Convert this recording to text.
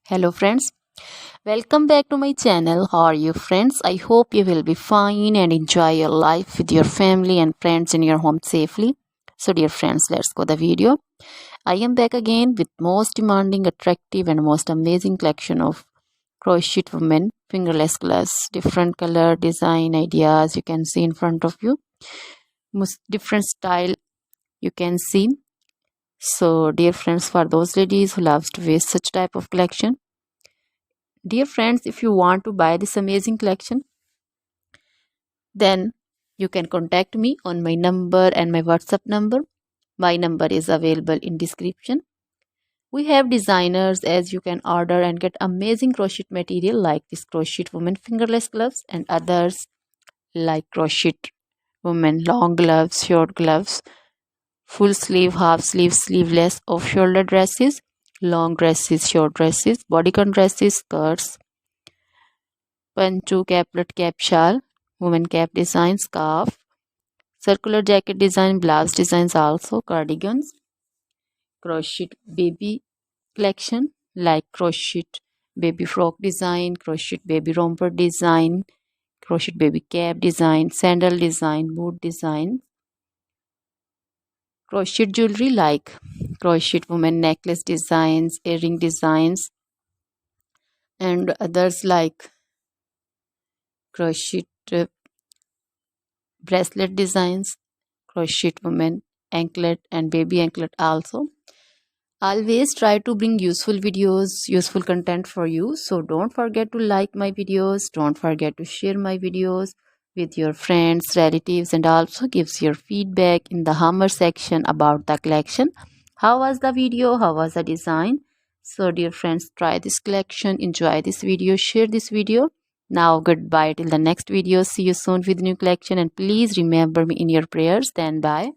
Hello friends, welcome back to my channel. How are you friends? I hope you will be fine and enjoy your life with your family and friends in your home safely. So dear friends, let's go the video. I am back again with most demanding, attractive and most amazing collection of crochet women fingerless gloves. Different color, design, ideas you can see in front of you. Most different style you can see. So dear friends, for those ladies who loves to wear such type of collection, dear friends, if you want to buy this amazing collection, then you can contact me on my number and my WhatsApp number. My number is available in description. We have designers as you can order and get amazing crochet material like this crochet woman fingerless gloves and others like crochet woman long gloves, short gloves, full sleeve, half sleeve, sleeveless, off shoulder dresses, long dresses, short dresses, bodycon dresses, skirts, pancho, caplet, cap shawl, woman cap design, scarf, circular jacket design, blouse designs, also cardigans, crochet baby collection like crochet baby frock design, crochet baby romper design, crochet baby cap design, sandal design, boot design, crochet jewelry like crochet woman necklace designs, earring designs, and others like crochet bracelet designs, crochet woman anklet and baby anklet also. Always try to bring useful videos, useful content for you. So don't forget to like my videos, don't forget to share my videos with your friends, relatives, and also gives your feedback in the hammer section about the collection. How was the video? How was the design? So dear friends, try this collection, enjoy this video, share this video. Now goodbye till the next video. See you soon with new collection and please remember me in your prayers. Then bye.